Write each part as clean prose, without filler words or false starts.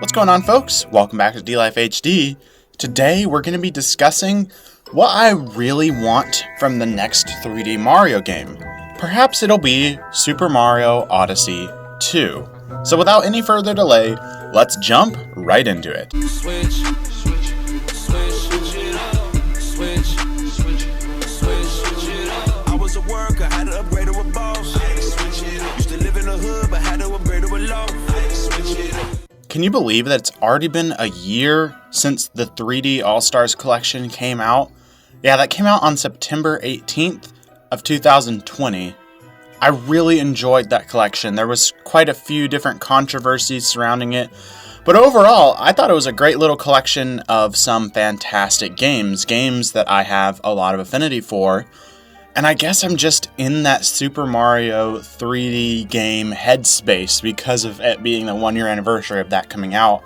What's going on, folks? Welcome back to D-Life HD. Today we're going to be discussing what I really want from the next 3D Mario game. Perhaps it'll be Super Mario Odyssey 2. So without any further delay, let's jump right into it. I was a worker, had to upgrade to a boss. Used to live in the hood, but had to upgrade to a loft. Can you believe that it's already been a year since the 3D All-Stars collection came out? Yeah, that came out on September 18th of 2020. I really enjoyed that collection. There was quite a few different controversies surrounding it, but overall, I thought it was a great little collection of some fantastic games that I have a lot of affinity for. And I guess I'm just in that Super Mario 3D game headspace because of it being the 1 year anniversary of that coming out.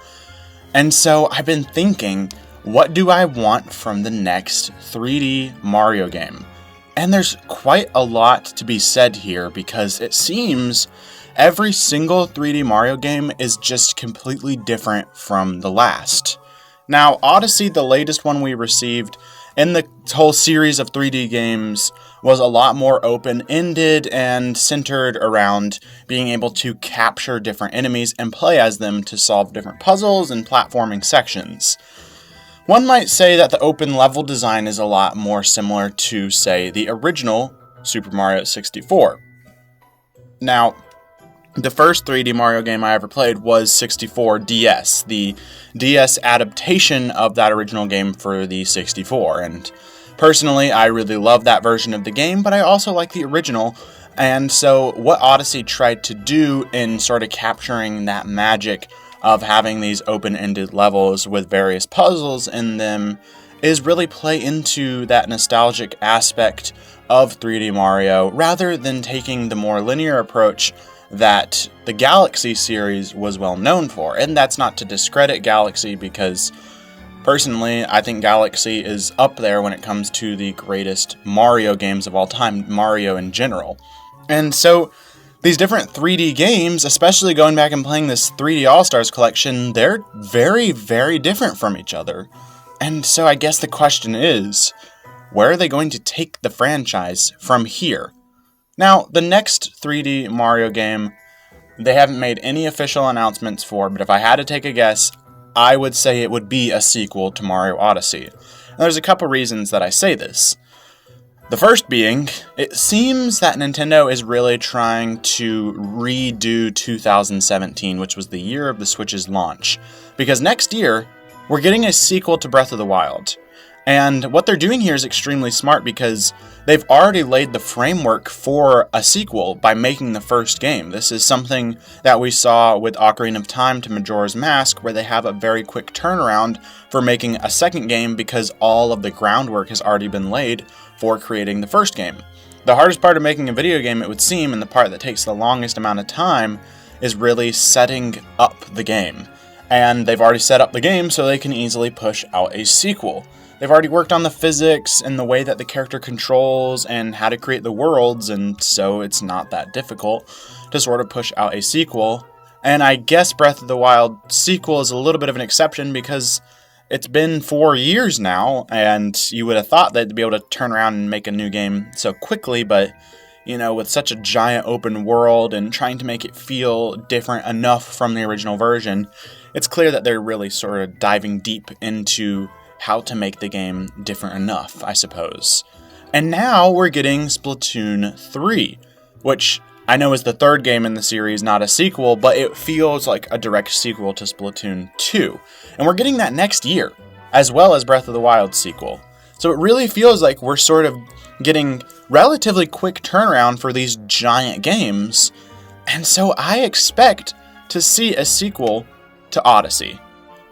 And so I've been thinking, what do I want from the next 3D Mario game? And there's quite a lot to be said here because it seems every single 3D Mario game is just completely different from the last. Now, Odyssey, the latest one we received in the whole series of 3D games, was a lot more open-ended and centered around being able to capture different enemies and play as them to solve different puzzles and platforming sections. One might say that the open level design is a lot more similar to, say, the original Super Mario 64. Now, the first 3D Mario game I ever played was 64 DS, the DS adaptation of that original game for the 64, and personally, I really love that version of the game, but I also like the original, and so what Odyssey tried to do in sort of capturing that magic of having these open-ended levels with various puzzles in them is really play into that nostalgic aspect of 3D Mario, rather than taking the more linear approach that the Galaxy series was well known for. And that's not to discredit Galaxy, because personally, I think Galaxy is up there when it comes to the greatest Mario games of all time, Mario in general. And so, these different 3D games, especially going back and playing this 3D All-Stars collection, they're very, very different from each other. And so I guess the question is, where are they going to take the franchise from here? Now, the next 3D Mario game, they haven't made any official announcements for, but if I had to take a guess, I would say it would be a sequel to Mario Odyssey. And there's a couple reasons that I say this. The first being, it seems that Nintendo is really trying to redo 2017, which was the year of the Switch's launch. Because next year, we're getting a sequel to Breath of the Wild. And what they're doing here is extremely smart because they've already laid the framework for a sequel by making the first game. This is something that we saw with Ocarina of Time to Majora's Mask, where they have a very quick turnaround for making a second game because all of the groundwork has already been laid for creating the first game. The hardest part of making a video game, it would seem, and the part that takes the longest amount of time, is really setting up the game. And they've already set up the game so they can easily push out a sequel. They've already worked on the physics and the way that the character controls and how to create the worlds, and so it's not that difficult to sort of push out a sequel. And I guess Breath of the Wild sequel is a little bit of an exception because it's been 4 years now, and you would have thought they'd be able to turn around and make a new game so quickly, but you know, with such a giant open world and trying to make it feel different enough from the original version, it's clear that they're really sort of diving deep into how to make the game different enough, I suppose. And now we're getting Splatoon 3, which I know is the third game in the series, not a sequel, but it feels like a direct sequel to Splatoon 2. And we're getting that next year, as well as Breath of the Wild sequel. So it really feels like we're sort of getting relatively quick turnaround for these giant games. And so I expect to see a sequel to Odyssey.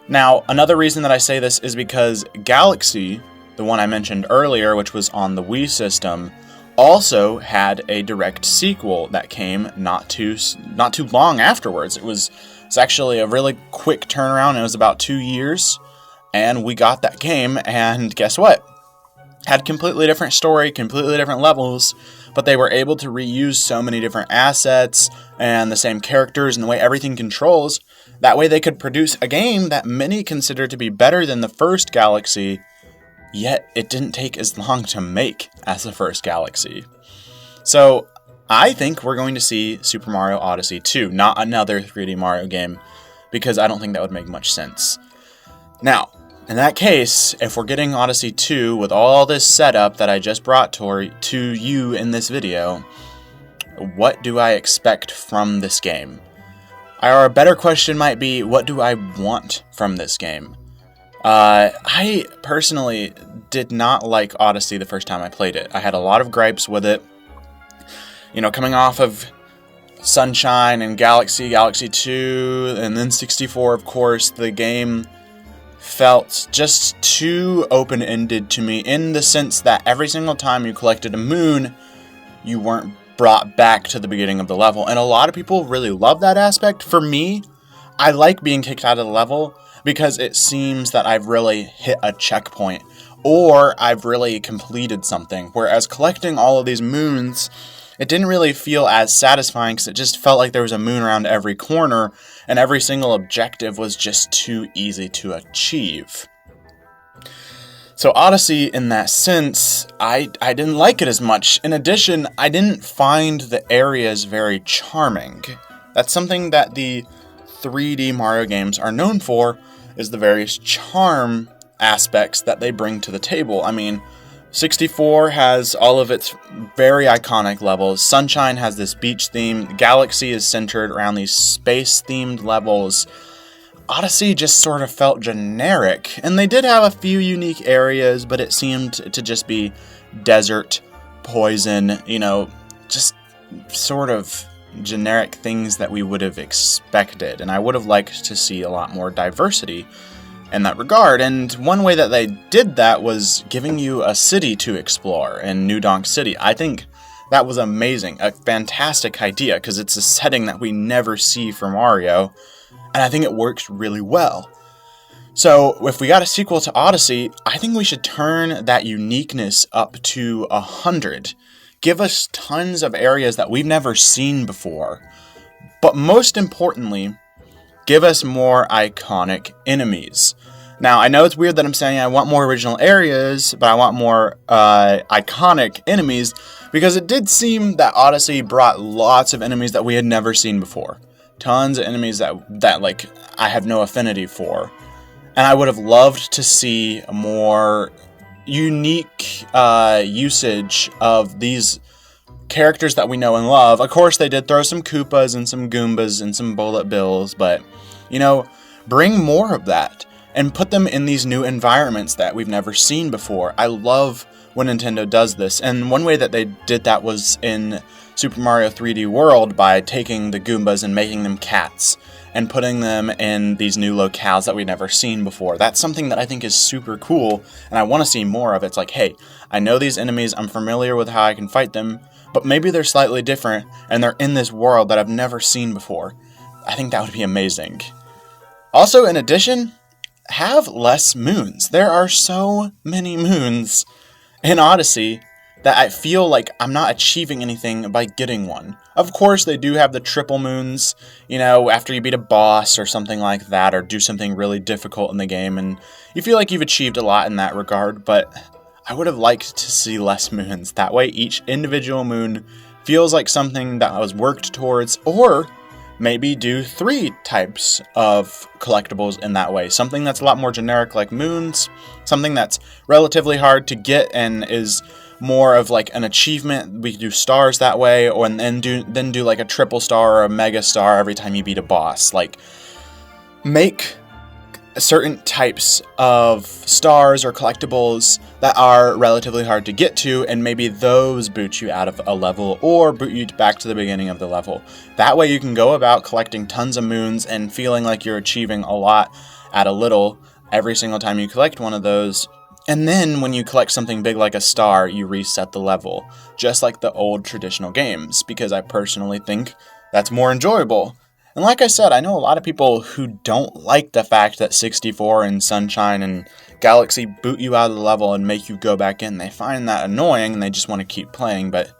Now, another reason that I say this is because Galaxy, the one I mentioned earlier, which was on the Wii system, also had a direct sequel that came not too long afterwards. It's actually a really quick turnaround. It was about 2 years, and we got that game, and guess what? Had completely different story, completely different levels, but they were able to reuse so many different assets and the same characters and the way everything controls. That way they could produce a game that many consider to be better than the first Galaxy, yet it didn't take as long to make as the first Galaxy. So I think we're going to see Super Mario Odyssey 2, not another 3D Mario game, because I don't think that would make much sense. Now, in that case, if we're getting Odyssey 2 with all this setup that I just brought to you in this video, what do I expect from this game? Or a better question might be, what do I want from this game? I personally did not like Odyssey the first time I played it. I had a lot of gripes with it. You know, coming off of Sunshine and Galaxy 2, and then 64, of course, the game felt just too open-ended to me, in the sense that every single time you collected a moon, you weren't brought back to the beginning of the level. And a lot of people really love that aspect. For me, I like being kicked out of the level because it seems that I've really hit a checkpoint, or I've really completed something. Whereas collecting all of these moons, it didn't really feel as satisfying, because it just felt like there was a moon around every corner, and every single objective was just too easy to achieve. So Odyssey, in that sense, I didn't like it as much. In addition, I didn't find the areas very charming. That's something that the 3D Mario games are known for, is the various charm aspects that they bring to the table. I mean, 64 has all of its very iconic levels. Sunshine has this beach theme. Galaxy is centered around these space-themed levels. Odyssey just sort of felt generic, and they did have a few unique areas, but it seemed to just be desert, poison, you know, just sort of generic things that we would have expected. And I would have liked to see a lot more diversity in that regard. And one way that they did that was giving you a city to explore in New Donk City. I think that was amazing, a fantastic idea, because it's a setting that we never see for Mario, and I think it works really well. So if we got a sequel to Odyssey, I think we should turn that uniqueness up to 100. Give us tons of areas that we've never seen before. But most importantly, give us more iconic enemies. Now, I know it's weird that I'm saying I want more original areas, but I want more iconic enemies, because it did seem that Odyssey brought lots of enemies that we had never seen before. Tons of enemies that like, I have no affinity for. And I would have loved to see more unique usage of these characters that we know and love. Of course, they did throw some Koopas and some Goombas and some Bullet Bills, but, you know, bring more of that and put them in these new environments that we've never seen before. I love when Nintendo does this, and one way that they did that was in Super Mario 3D World, by taking the Goombas and making them cats and putting them in these new locales that we've never seen before. That's something that I think is super cool, and I want to see more of. It's like, hey, I know these enemies, I'm familiar with how I can fight them, but maybe they're slightly different, and they're in this world that I've never seen before. I think that would be amazing. Also, in addition, have less moons. There are so many moons in Odyssey that I feel like I'm not achieving anything by getting one. Of course, they do have the triple moons, you know, after you beat a boss or something like that, or do something really difficult in the game, and you feel like you've achieved a lot in that regard, but I would have liked to see less moons. That way, each individual moon feels like something that was worked towards, or maybe do 3 types of collectibles in that way. Something that's a lot more generic like moons, something that's relatively hard to get and is more of like an achievement. We could do stars that way, or then do like a triple star or a mega star every time you beat a boss. Like, make certain types of stars or collectibles that are relatively hard to get to, and maybe those boot you out of a level or boot you back to the beginning of the level. That way you can go about collecting tons of moons and feeling like you're achieving a lot at a little every single time you collect one of those. And then when you collect something big like a star, you reset the level, just like the old traditional games, because I personally think that's more enjoyable. And like I said, I know a lot of people who don't like the fact that 64 and Sunshine and Galaxy boot you out of the level and make you go back in. They find that annoying and they just want to keep playing, but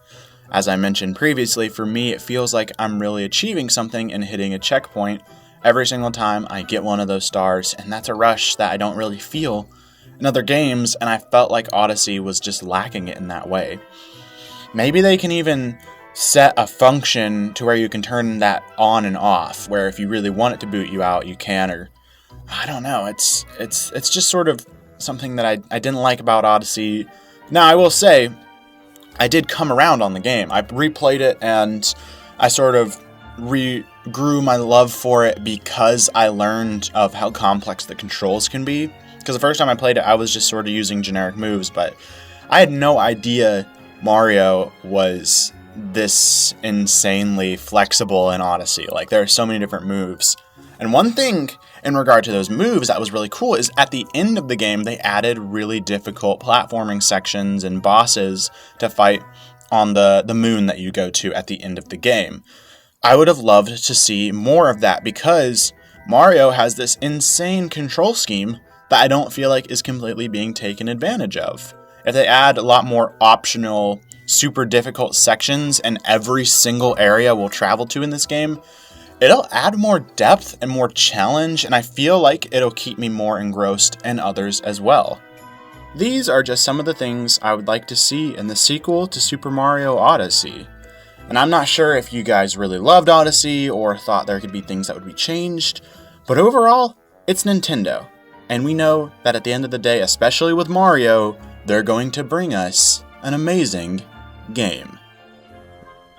As I mentioned previously, for me, it feels like I'm really achieving something and hitting a checkpoint every single time I get one of those stars, and that's a rush that I don't really feel in other games, and I felt like Odyssey was just lacking it in that way. Maybe they can even set a function to where you can turn that on and off, where if you really want it to boot you out, you can, or I don't know. It's just sort of something that I didn't like about Odyssey. Now, I will say, I did come around on the game. I replayed it, and I sort of grew my love for it because I learned of how complex the controls can be. Because the first time I played it, I was just sort of using generic moves, but I had no idea Mario was this insanely flexible in Odyssey. Like, there are so many different moves. And one thing in regard to those moves that was really cool is at the end of the game, they added really difficult platforming sections and bosses to fight on the moon that you go to at the end of the game. I would have loved to see more of that because Mario has this insane control scheme that I don't feel like is completely being taken advantage of. If they add a lot more optional, super difficult sections and every single area we'll travel to in this game, it'll add more depth and more challenge, and I feel like it'll keep me more engrossed in others as well. These are just some of the things I would like to see in the sequel to Super Mario Odyssey. And I'm not sure if you guys really loved Odyssey or thought there could be things that would be changed, but overall, it's Nintendo. And we know that at the end of the day, especially with Mario, they're going to bring us an amazing game.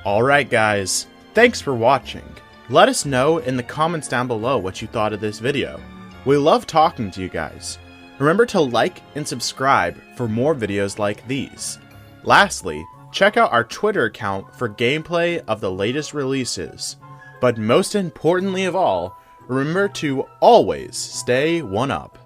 Alright guys, thanks for watching. Let us know in the comments down below what you thought of this video. We love talking to you guys. Remember to like and subscribe for more videos like these. Lastly, check out our Twitter account for gameplay of the latest releases. But most importantly of all, remember to always stay one up.